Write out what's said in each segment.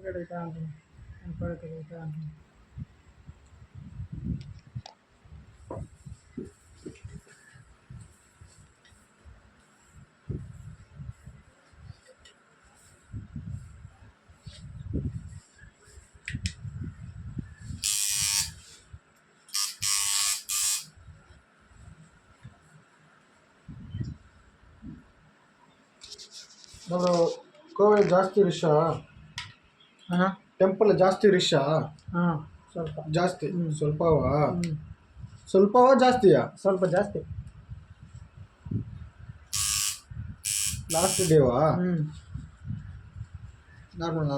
ಕಡಿತಾ ಅಂತೀನಿ ನನ್ನ ಕಡೆ ಕಡಿತಾ ಅಂತೀನಿ ನಾವು ಕೋವಿಡ್ ಜಾಸ್ತಿ ರಿಕ್ಷಾ ಹಾಂ ಟೆಂಪಲ್ ಜಾಸ್ತಿ ರಿಕ್ಷಾ ಹಾಂ ಸ್ವಲ್ಪ ಜಾಸ್ತಿ ಸ್ವಲ್ಪವಾ ಹ್ಞೂ ಸ್ವಲ್ಪವಾ ಜಾಸ್ತಿಯಾ ಸ್ವಲ್ಪ ಜಾಸ್ತಿ ಲಾಸ್ಟ್ ಡೇವಾ ಹ್ಞೂ ನಾರ್ಮಲ್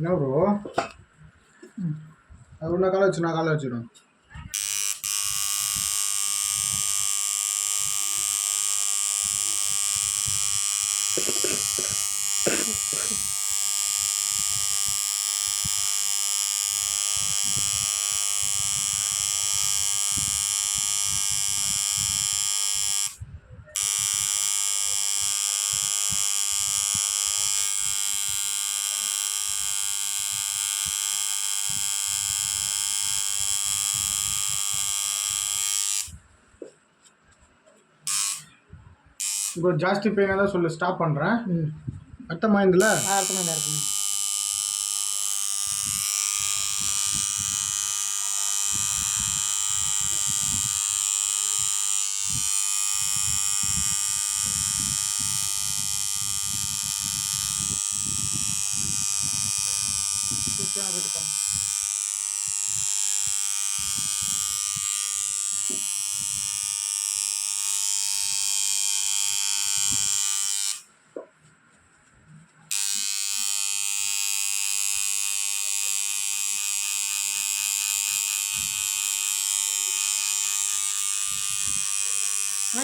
ఎవరు ఎవరు నాకు ఆలోచన இப்போ ஜாஸ்தி பெயினாக தான் சொல்லு ஸ்டாப் பண்ணுறேன் அர்த்தமாயிருந்துல அர்த்தமாக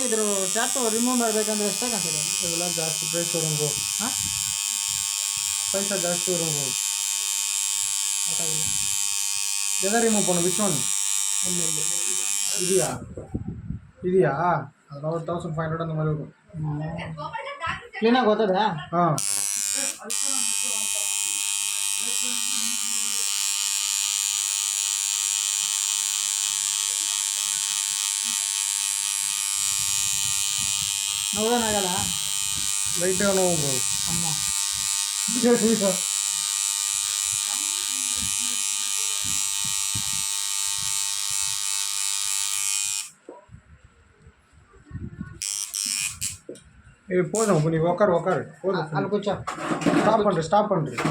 ಇದ್ರ ಚಾಟ್ ರಿಮೂವ್ ಮಾಡಬೇಕಂದ್ರೆ ಎಷ್ಟಾಗಂತಿದೆ ಇದೆಲ್ಲ ಜಾಸ್ತಿ ಪ್ರೈಸ್ ಇರೋಂಗು ಹಾಂ ಪೈಸಾ ಜಾಸ್ತಿ ಇರೋಂಗು ಗೊತ್ತಾಗಿಲ್ಲ எதை ரிமூவ் பண்ணு விச் ஒன் இல்லை இதியா ಇದೆಯಾ ಅದರ 1500 அந்த மாதிரி இருக்கும் ಕ್ಲೀನಾಗಿ ಗೊತ್ತದಾ ಹಾಂ ನೋಡೋಣಾಗಲ್ಲ ಲೈಟಾಗಿ ನೋವು ಅಮ್ಮ போதும் இப்போ நீ உக்காரு போதும் ಅಲ್ಲಿ ಕೂಚ ஸ்டாப் பண்ணுறேன்